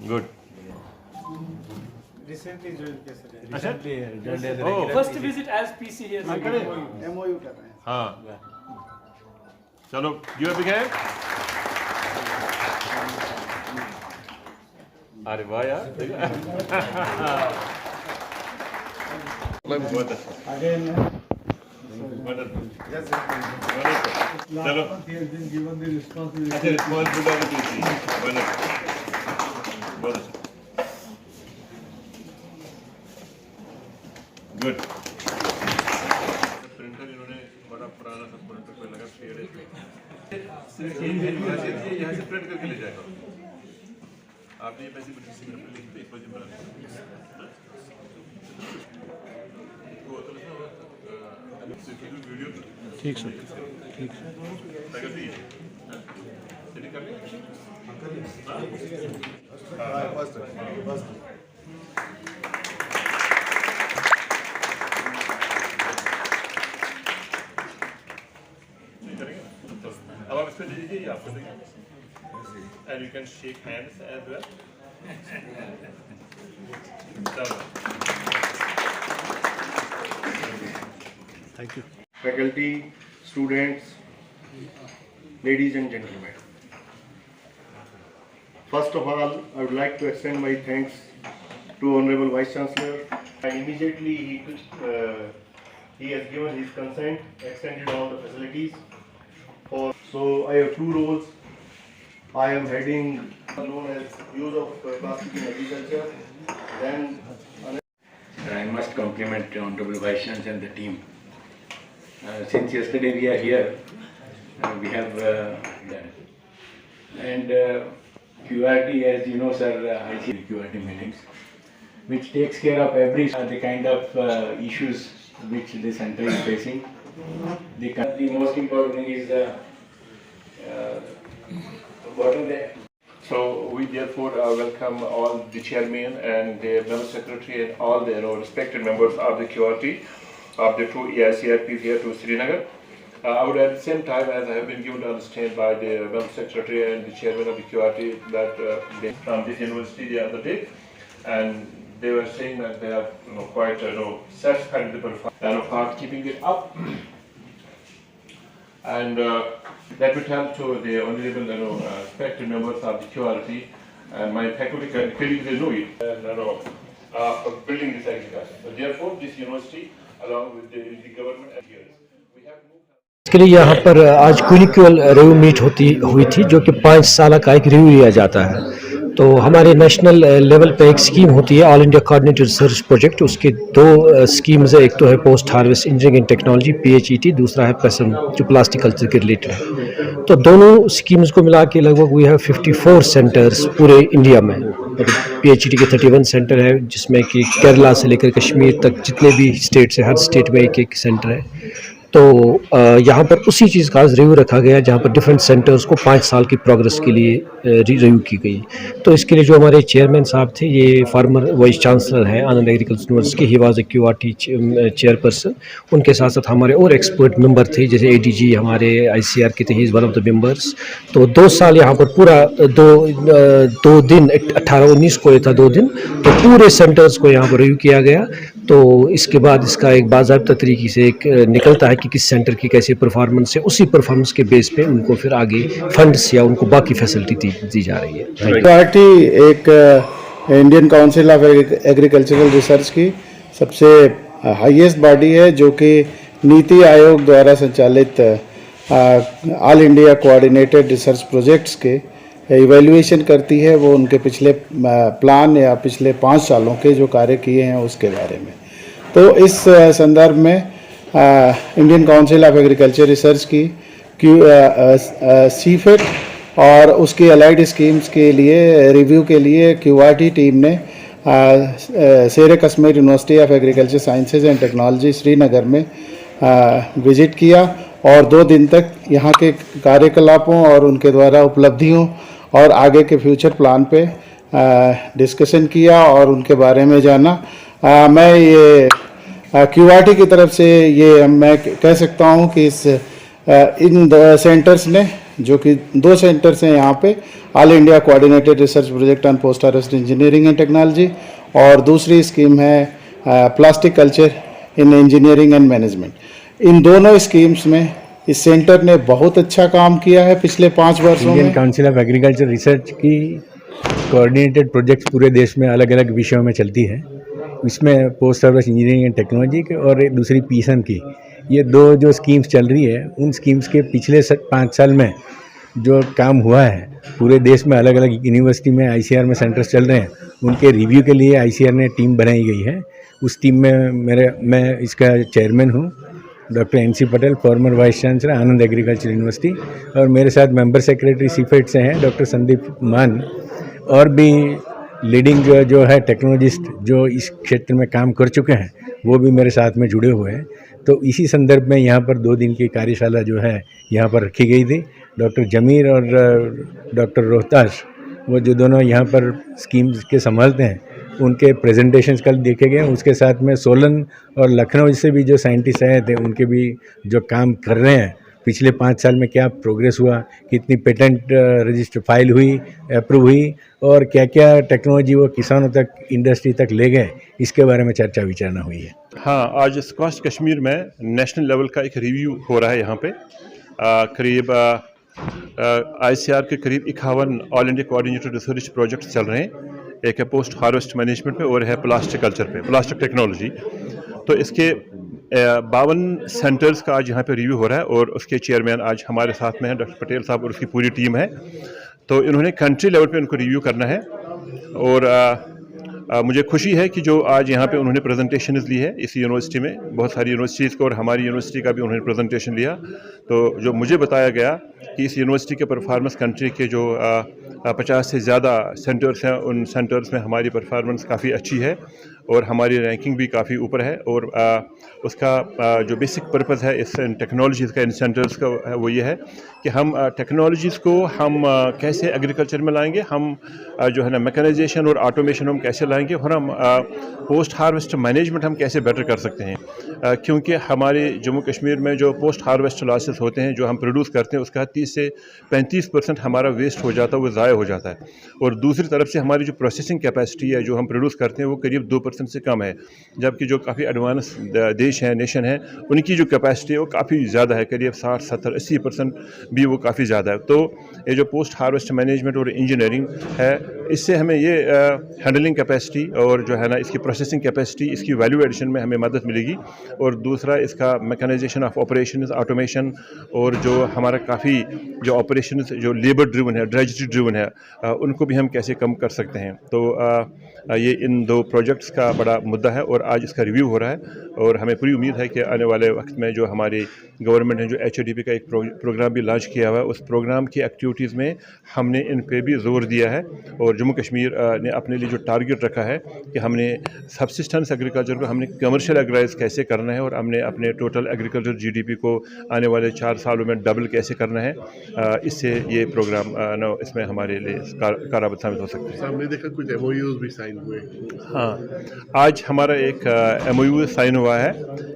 Good. Recently joined किया sir. Oh. First visit as PC here. MOU कर रहे हैं। हाँ चलो give a big hand. अरे वाह यार बहुत अच्छा Again, wonderful. yes, चलो been given the responsibility. अच्छा responsibility wonderful बहुत अच्छा गुड प्रिंटर इन्होंने बड़ा पुराना सा प्रिंटर पे लगा पेड़ यहाँ से प्रिंट करके ले जाएगा आपने ये पैसे लिख पे एक बजे बना वीडियो ठीक सर, ठीक सर। सेटिंग कर लिया अब आप इसमें दे दीजिए ये आपको देंगे and you can shake hands as well. Thank you. Faculty, students, ladies and gentlemen. First of all, I would like to extend my thanks to Honorable Vice Chancellor. And immediately he has given his consent, extended all the facilities. So I have two roles. I am heading known as use of plastic in agriculture. Then I must compliment Honorable Vice Chancellor and the team. Since yesterday we are here, we have done. And QRT, as you know, sir, I see QRT meetings, which takes care of every the kind of issues which the center is facing. The most important thing is what are the. So we therefore welcome all the chairman and their member secretary and all their respected members of the QRT of the two EICRPs here to Srinagar. I would at the same time, as I have been given to understand by the member secretary and the chairman of the QRT, that they from this university the other day, and they were saying that they are quite satisfied with the performance and of course keeping it up. And let me tell to the honorable respected members of the QRT and my faculty colleagues, they know it, for building this agriculture. So therefore, this university, along with the government and here, we have moved. इसके लिए यहाँ पर आज clinical review meet हुई थी, जो कि 5 साल का एक रिव्यू लिया जाता है। तो हमारे नेशनल लेवल पे एक स्कीम होती है all India coordinated research project, उसके 2 स्कीम्स है। एक तो है post harvest engineering and technology PHET, दूसरा है PESM जो प्लास्टिक कल्चर के रिलेटेड है। तो दोनों स्कीम्स को मिला के लगभग वी हैव 54 सेंटर्स पूरे इंडिया में। PHET के 31 सेंटर है, जिसमें कि केरला से लेकर कश्मीर तक जितने भी स्टेट्स है, हर स्टेट में एक सेंटर है। तो यहाँ पर उसी चीज़ का रिव्यू रखा गया, जहाँ पर डिफरेंट सेंटर्स को 5 साल की प्रोग्रेस के लिए रिव्यू की गई। तो इसके लिए जो हमारे चेयरमैन साहब थे, ये फार्मर वाइस चांसलर हैं Anand agriculture university, he was a QRT chairperson. उनके साथ साथ हमारे और एक्सपर्ट मेंबर थे, जैसे ADG हमारे ICR के थे, he is one of the members. तो 2 साल यहाँ पर पूरा 2 दिन 18-19 को ये था 2 दिन, तो पूरे सेंटर्स को यहाँ पर रिव्यू किया गया। तो इसके बाद इसका एक बाज़ाब्ता तरीके से एक निकलता है कि किस सेंटर की कैसी परफॉर्मेंस है, उसी परफॉर्मेंस के बेस पे उनको फिर आगे फंड्स या उनको बाकी फैसिलिटी दी जा रही है। QRT एक Indian council of agricultural research की सबसे हाईएस्ट बॉडी है, जो कि नीति आयोग द्वारा संचालित all India coordinated research projects के इवैल्यूएशन करती है। वो उनके पिछले प्लान या पिछले 5 सालों के जो कार्य किए हैं उसके बारे में। तो इस संदर्भ में Indian council of agriculture research की CFET और उसकी अलाइड स्कीम्स के लिए रिव्यू के लिए QRT टीम ने शेर Kashmir university of agriculture sciences and technology Srinagar में विजिट किया और 2 दिन तक यहाँ के कार्यकलापों और उनके द्वारा उपलब्धियों और आगे के फ्यूचर प्लान पे डिस्कशन किया और उनके बारे में जाना। मैं ये QRT की तरफ से ये मैं कह सकता हूँ कि इन सेंटर्स ने जो कि 2 सेंटर्स हैं यहाँ पे, all India coordinated research project on post harvest engineering and technology, और दूसरी स्कीम है plastic culture in engineering and management. इन दोनों स्कीम्स में इस सेंटर ने बहुत अच्छा काम किया है पिछले 5 वर्षों इंडियन में। काउंसिल ऑफ एग्रीकल्चर रिसर्च की कोऑर्डिनेटेड प्रोजेक्ट्स पूरे देश में अलग अलग विषयों में चलती है। इसमें post harvest engineering and technology की और एक दूसरी पीसन की, ये 2 जो स्कीम्स चल रही है, उन स्कीम्स के पिछले 5 साल में जो काम हुआ है पूरे देश में अलग अलग यूनिवर्सिटी में आईसीआर में सेंटर्स चल रहे हैं, उनके रिव्यू के लिए आईसीआर ने टीम बनाई गई है। उस टीम में मैं इसका चेयरमैन हूँ, doctor NC Patel, former vice chancellor Anand agriculture university, और मेरे साथ मेंबर सेक्रेटरी सीफेट से हैं डॉक्टर संदीप मान, और भी लीडिंग जो है टेक्नोलॉजिस्ट जो इस क्षेत्र में काम कर चुके हैं वो भी मेरे साथ में जुड़े हुए हैं। तो इसी संदर्भ में यहाँ पर 2 दिन की कार्यशाला जो है यहाँ पर रखी गई थी। डॉक्टर जमीर और डॉक्टर रोहताश, वो जो दोनों यहाँ पर स्कीम्स के संभालते हैं, उनके प्रेजेंटेशंस कल देखे गए। उसके साथ में सोलन और लखनऊ से भी जो साइंटिस्ट आए थे, उनके भी जो काम कर रहे हैं, पिछले 5 साल में क्या प्रोग्रेस हुआ, कितनी पेटेंट रजिस्टर फाइल हुई, अप्रूव हुई, और क्या क्या टेक्नोलॉजी वो किसानों तक, इंडस्ट्री तक ले गए, इसके बारे में चर्चा विचारणा हुई है। हाँ, आज स्क्वाश कश्मीर में नेशनल लेवल का एक रिव्यू हो रहा है। यहाँ पे करीब आईसीआर के करीब 51 all India coordinated research projects चल रहे हैं। एक है पोस्ट हार्वेस्ट मैनेजमेंट पे और है प्लास्टिक कल्चर पे, प्लास्टिक टेक्नोलॉजी। तो इसके 52 सेंटर्स का आज यहाँ पे रिव्यू हो रहा है, और उसके चेयरमैन आज हमारे साथ में हैं डॉक्टर पटेल साहब और उसकी पूरी टीम है। तो इन्होंने कंट्री लेवल पे उनको रिव्यू करना है, और मुझे खुशी है कि जो आज यहाँ पे उन्होंने प्रेजेंटेशन ली है इस यूनिवर्सिटी में, बहुत सारी यूनिवर्सिटीज़ को और हमारी यूनिवर्सिटी का भी उन्होंने प्रेजेंटेशन लिया। तो जो मुझे बताया गया कि इस यूनिवर्सिटी के परफॉर्मेंस कंट्री के जो 50 से ज़्यादा सेंटर्स हैं, उन सेंटर्स में हमारी परफॉर्मेंस काफ़ी अच्छी है और हमारी रैंकिंग भी काफ़ी ऊपर है। और उसका जो बेसिक पर्पज़ है इस टेक्नोलॉजीज़ का, इन सेंटर्स का, वो ये है कि हम टेक्नोलॉजीज़ को हम कैसे एग्रीकल्चर में लाएंगे, हम जो है ना मैकेनाइजेशन और ऑटोमेशन हम कैसे लाएंगे, और हम पोस्ट हार्वेस्ट मैनेजमेंट हम कैसे बेटर कर सकते हैं। क्योंकि हमारे जम्मू कश्मीर में जो पोस्ट हार्वेस्ट लॉसेस होते हैं, जो हम प्रोड्यूस करते हैं, उसका 30 से 35% हमारा वेस्ट हो जाता है, वो ज़ाया हो जाता है। और दूसरी तरफ से हमारी जो प्रोसेसिंग कैपेसिटी है, जो हम प्रोड्यूस करते हैं, वो करीब 2% से कम है। जबकि जो काफ़ी एडवांस देश हैं, नेशन है, उनकी जो कैपेसिटी है वो काफ़ी ज़्यादा है, करीब 60, 70, 80% भी वो काफ़ी ज़्यादा है। तो ये जो पोस्ट हार्वेस्ट मैनेजमेंट और इंजीनियरिंग है, इससे हमें ये हैंडलिंग कैपेसिटी और जो है ना इसकी प्रोसेसिंग कैपेसिटी, इसकी वैल्यू एडिशन में हमें मदद मिलेगी। और दूसरा इसका मैकेनाइजेशन ऑफ ऑपरेशंस, ऑटोमेशन, और जो हमारा काफ़ी जो ऑपरेशंस जो लेबर ड्रिवन है, ड्रेजरी ड्रिवन है, उनको भी हम कैसे कम कर सकते हैं। तो ये इन 2 प्रोजेक्ट्स का बड़ा मुद्दा है और आज इसका रिव्यू हो रहा है। और हमें पूरी उम्मीद है कि आने वाले वक्त में जो हमारी गवर्नमेंट ने जो HADP का एक प्रोग्राम भी लॉन्च किया हुआ है, उस प्रोग्राम की एक्टिविटीज़ में हमने इन पे भी जोर दिया है। और जम्मू कश्मीर ने अपने लिए जो टारगेट रखा है कि हमने सबसिस्टेंस एग्रीकल्चर को हमने कमर्शियल एग्राइज कैसे करना है, और हमने अपने टोटल एग्रीकल्चर GDP को आने वाले 4 सालों में डबल कैसे करना है। इससे ये प्रोग्राम इसमें हमारे लिए कारगर साबित हो सकता है। हमने देखा कुछ MOUs भी साइन हुए। हाँ, आज हमारा एक MOU साइन हुआ है।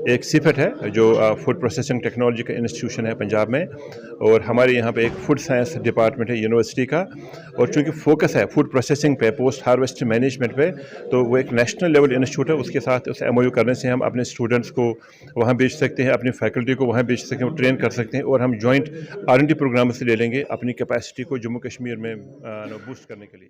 एक सिफेट है जो फूड प्रोसेसिंग टेक्नोलॉजी का इंस्टीट्यूशन है पंजाब में, और हमारे यहाँ पे एक फूड साइंस डिपार्टमेंट है यूनिवर्सिटी का। और चूँकि फोकस है फूड प्रोसेसिंग पे, पोस्ट हार्वेस्ट मैनेजमेंट पे, तो वो एक नेशनल लेवल इंस्टीट्यूट है। उसके साथ उस MOU करने से हम अपने स्टूडेंट्स को वहाँ भेज सकते हैं, अपनी फैकल्टी को वहाँ भेज सकते हैं, वो ट्रेन कर सकते हैं, और हम जॉइंट R&D प्रोग्राम से ले लेंगे अपनी कैपेसिटी को जम्मू कश्मीर में बूस्ट करने के लिए।